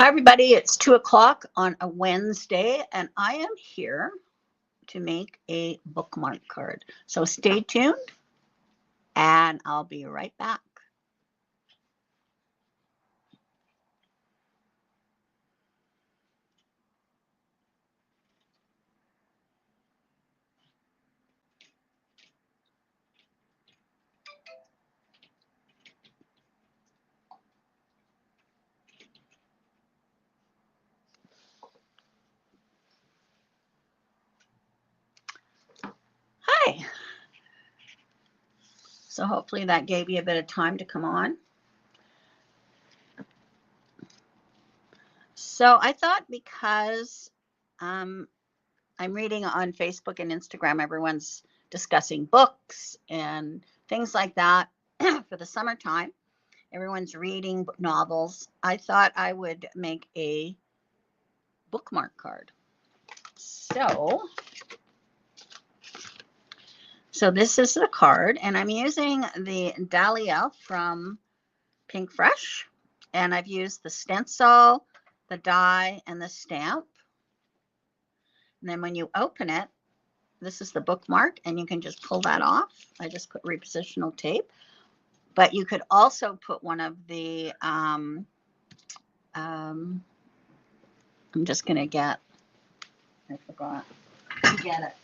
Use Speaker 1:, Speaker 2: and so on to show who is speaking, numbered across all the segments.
Speaker 1: Hi, everybody. It's 2 o'clock on a Wednesday, and I am here to make a bookmark card. So stay tuned, and I'll be right back. Hi. So hopefully that gave you a bit of time to come on. So I thought because I'm reading on Facebook and Instagram, everyone's discussing books and things like that for the summertime. Everyone's reading novels. I thought I would make a bookmark card. So this is the card, and I'm using the Dahlia from Pink Fresh, and I've used the stencil, the die, and the stamp. And then when you open it, this is the bookmark, and you can just pull that off. I just put repositional tape, but you could also put one of the, I'm just going to get, I forgot to get it.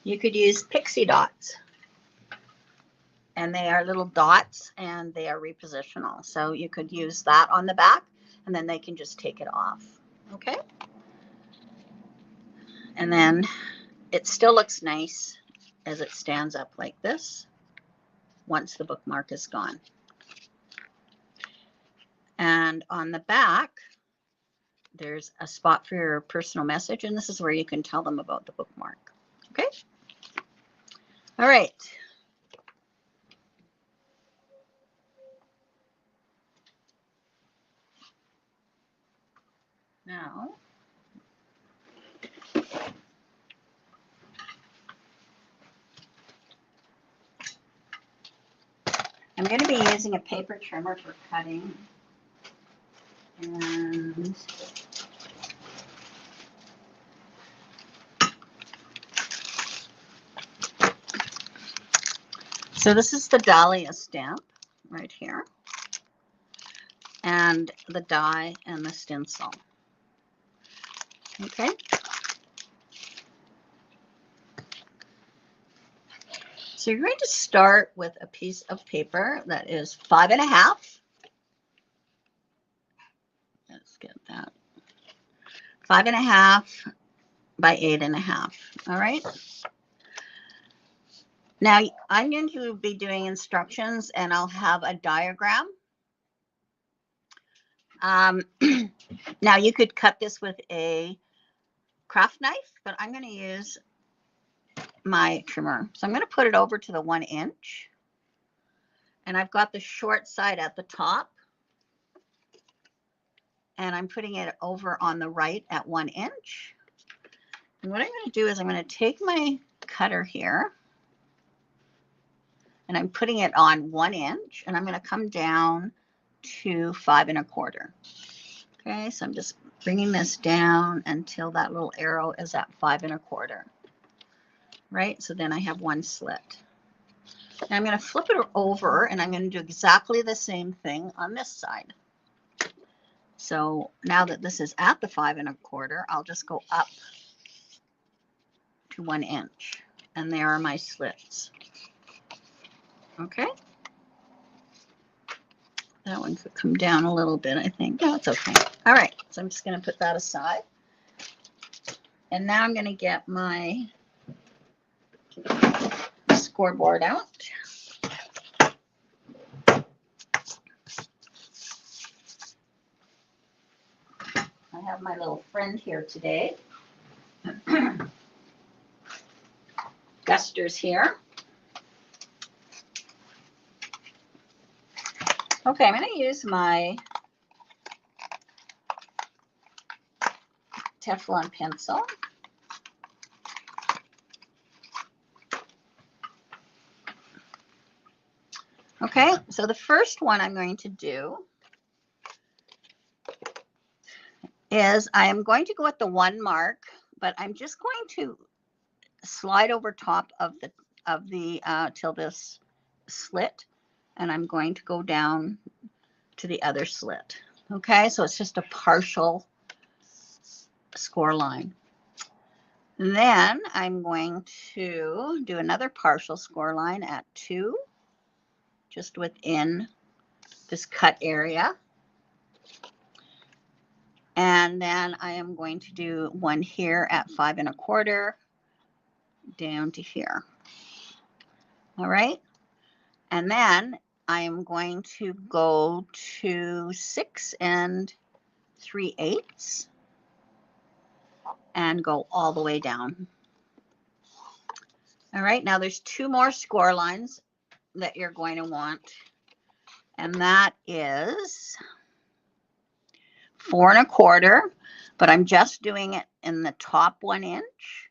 Speaker 1: You could use pixie dots, and they are little dots, and they are repositional. So you could use that on the back, and then they can just take it off. Okay. And then it still looks nice as it stands up like this once the bookmark is gone. And on the back, there's a spot for your personal message, and this is where you can tell them about the bookmark. Okay. All right. Now, I'm going to be using a paper trimmer for cutting. And so this is the Dahlia stamp right here, and the die and the stencil. Okay. So you're going to start with a piece of paper that is 5.5. Let's get that. 5.5 by 8.5. All right. Now I'm going to be doing instructions, and I'll have a diagram. Now you could cut this with a craft knife, but I'm going to use my trimmer. So I'm going to put it over to the 1 inch, and I've got the short side at the top, and I'm putting it over on the right at 1 inch. And what I'm going to do is I'm going to take my cutter here, and I'm putting it on 1 inch, and I'm going to come down to 5.25. Okay, so I'm just bringing this down until that little arrow is at 5.25. Right, so then I have one slit. Now I'm going to flip it over, and I'm going to do exactly the same thing on this side. So now that this is at the 5.25, I'll just go up to 1 inch, and there are my slits. Okay. That one could come down a little bit, I think. No, it's okay. All right, so I'm just going to put that aside. And now I'm going to get my scoreboard out. I have my little friend here today. Guster's here. Okay, I'm going to use my Teflon pencil. Okay, so the first one I'm going to do is I am going to go at the 1 mark, but I'm just going to slide over top of the till this slit, and I'm going to go down to the other slit. Okay, so it's just a partial score line. And then I'm going to do another partial score line at 2, just within this cut area. And then I am going to do one here at 5 1/4 down to here. All right. And then I am going to go to 6 3/8 and go all the way down. All right, now there's 2 more score lines that you're going to want, and that is 4 1/4, but I'm just doing it in the top 1 inch,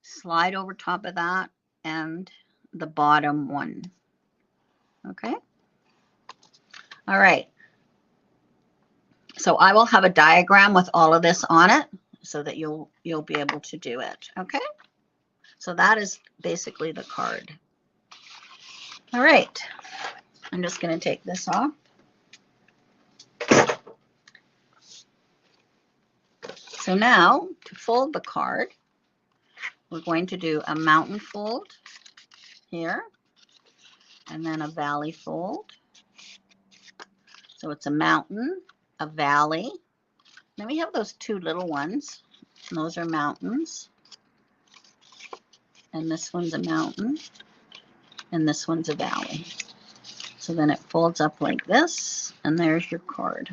Speaker 1: slide over top of that, and the bottom one. Okay. All right. So I will have a diagram with all of this on it so that you'll be able to do it. Okay. So that is basically the card. All right. I'm just going to take this off. So now to fold the card, we're going to do a mountain fold here and then a valley fold. So it's a mountain, a valley. Then we have those 2 little ones. And those are mountains. And this one's a mountain. And this one's a valley. So then it folds up like this, and there's your card.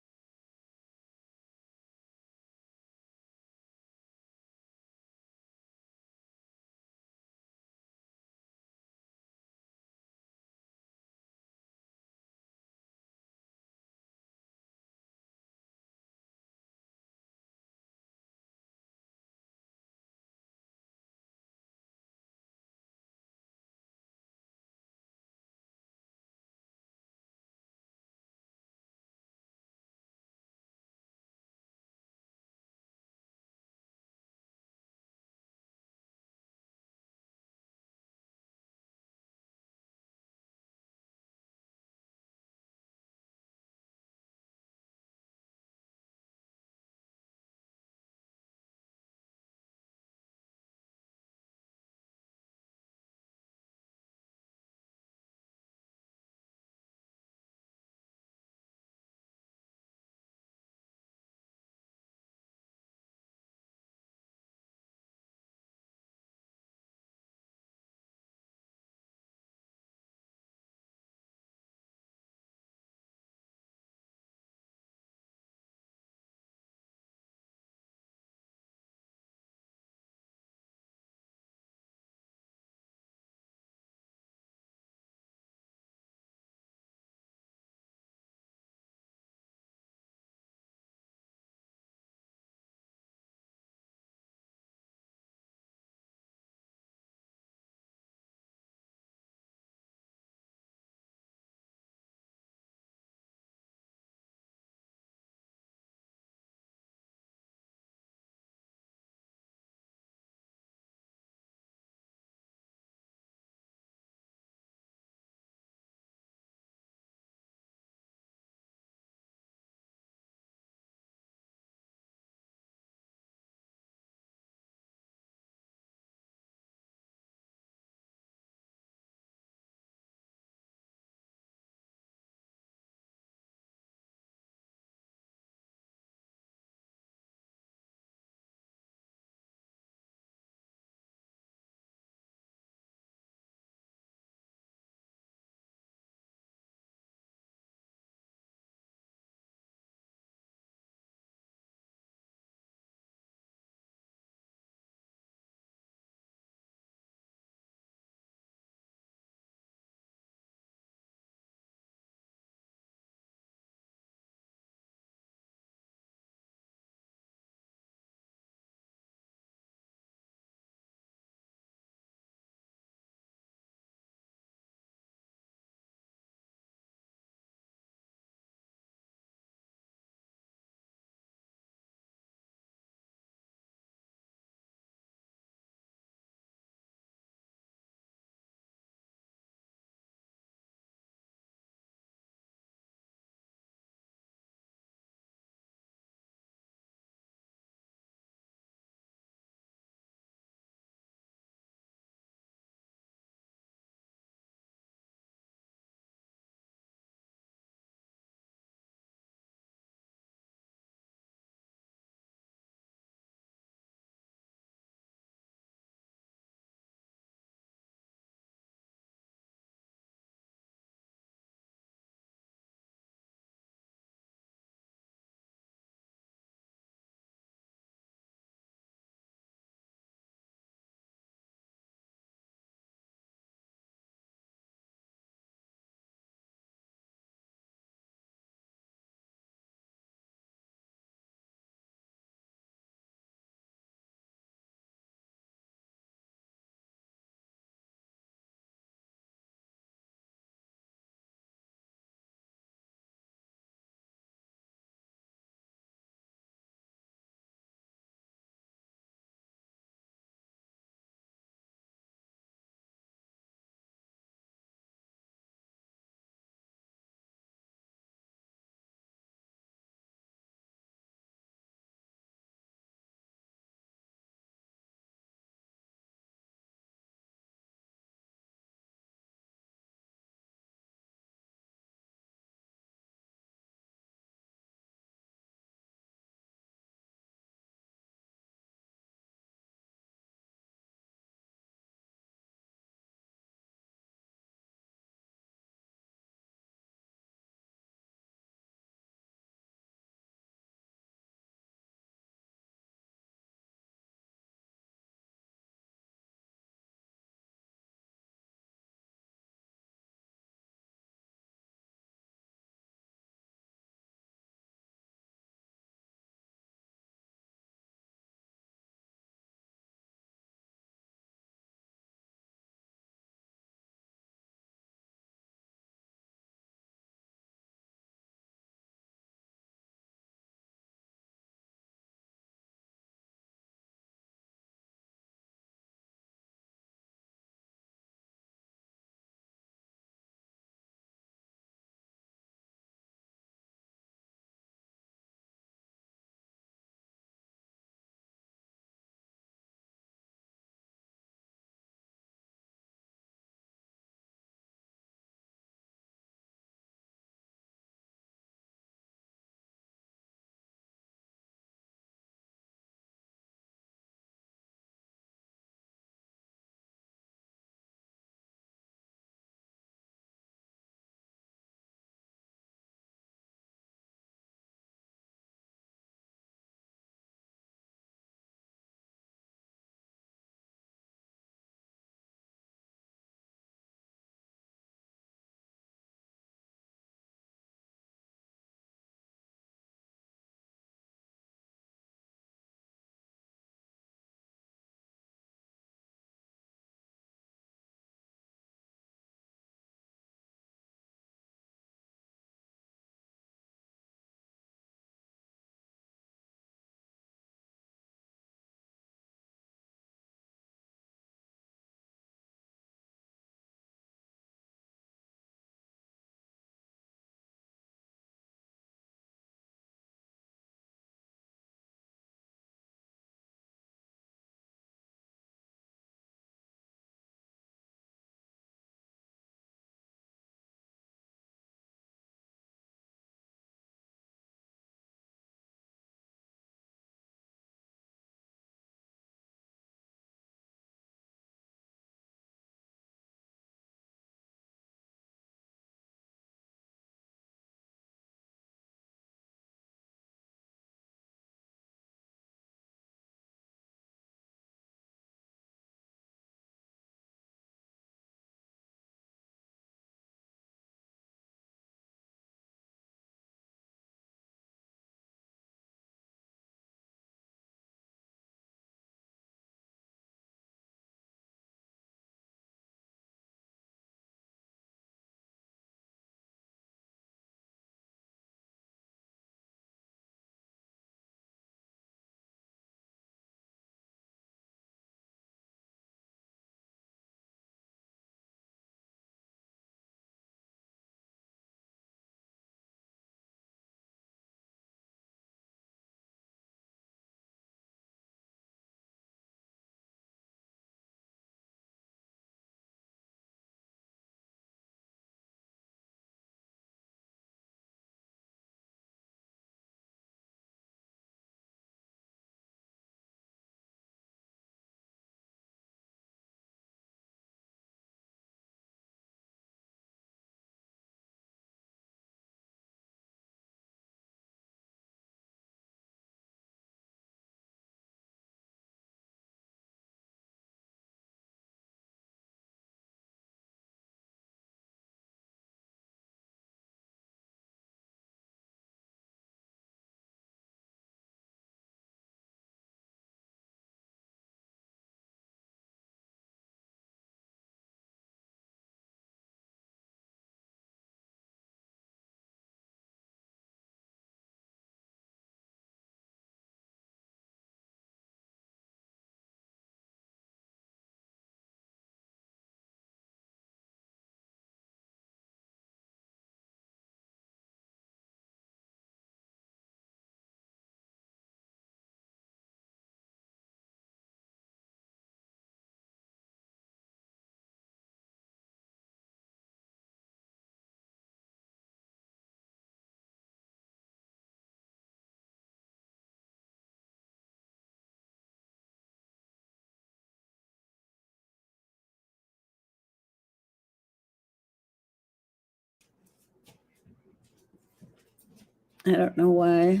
Speaker 1: I don't know why.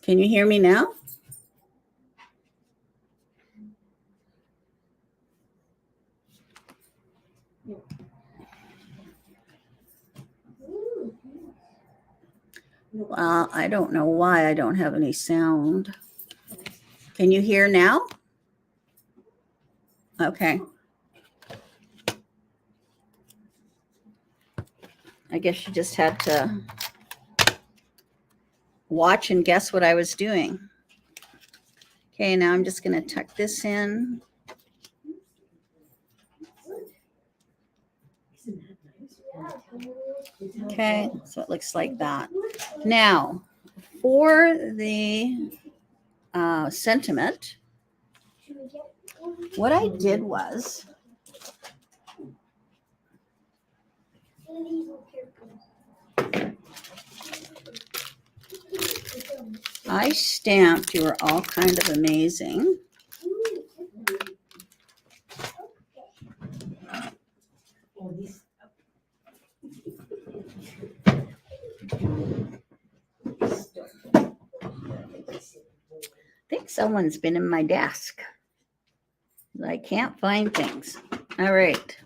Speaker 1: Can you hear me now? Well, I don't know why I don't have any sound. Can you hear now? Okay. I guess you just had to watch and guess what I was doing. Okay, now I'm just going to tuck this in. Okay, so it looks like that. Now, for the sentiment, what I did was I stamped "You Are All Kind of Amazing." I think someone's been in my desk. I can't find things. All right.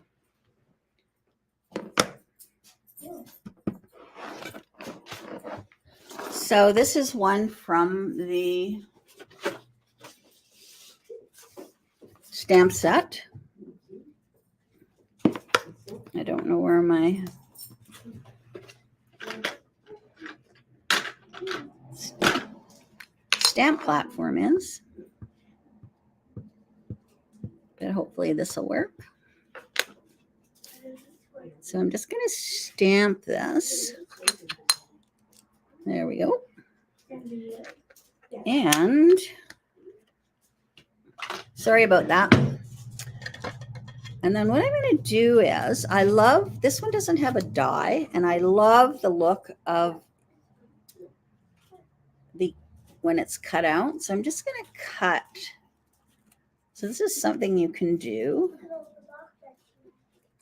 Speaker 1: So this is one from the stamp set. I don't know where my stamp platform is, but hopefully this will work. So I'm just going to stamp this. There we go. And sorry about that. And then what I'm going to do is, I love, this one doesn't have a die, and I love the look of the, when it's cut out. So I'm just going to cut. So this is something you can do.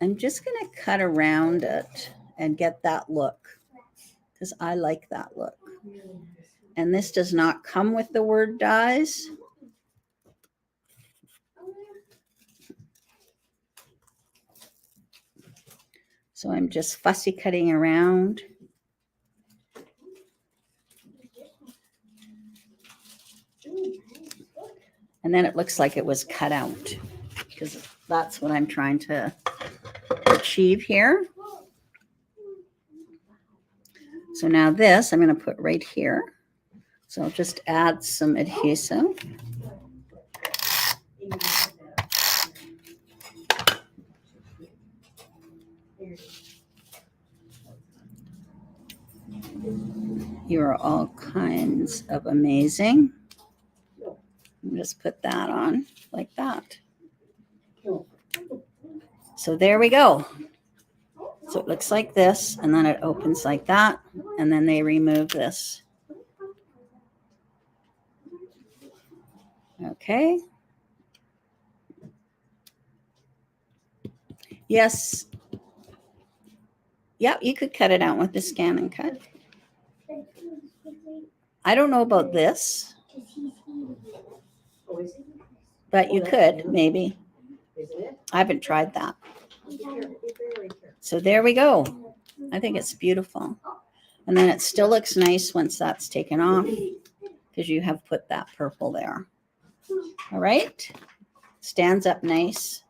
Speaker 1: I'm just going to cut around it and get that look, because I like that look. And this does not come with the word dies. So I'm just fussy cutting around. And then it looks like it was cut out, because that's what I'm trying to achieve here. So now this I'm going to put right here. So I'll just add some adhesive. You are all kinds of amazing. Just put that on like that. So there we go. So it looks like this, and then it opens like that, and then they remove this. Okay. Yes. Yep, you could cut it out with the scan and cut. I don't know about this, but you could maybe. I haven't tried that. So there we go. I think it's beautiful. And then it still looks nice once that's taken off, because you have put that purple there. All right. Stands up nice.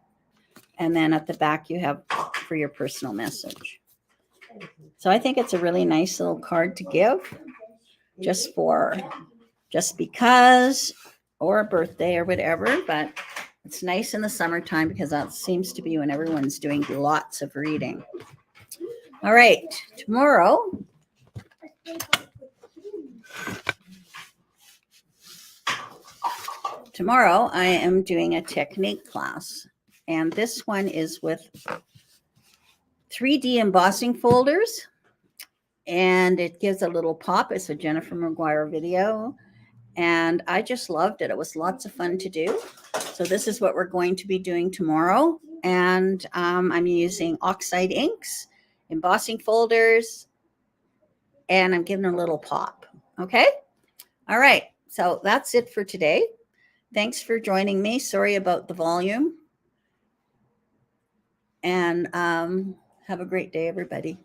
Speaker 1: And then at the back you have for your personal message. So I think it's a really nice little card to give, just because, or a birthday or whatever. But it's nice in the summertime, because that seems to be when everyone's doing lots of reading. All right, tomorrow I am doing a technique class, and this one is with 3D embossing folders, and it gives a little pop. It's a Jennifer McGuire video, and I just loved it. It was lots of fun to do. So this is what we're going to be doing tomorrow, and I'm using oxide inks, embossing folders, and I'm giving a little pop. Okay. All right. So that's it for today. Thanks for joining me. Sorry about the volume. And have a great day, everybody.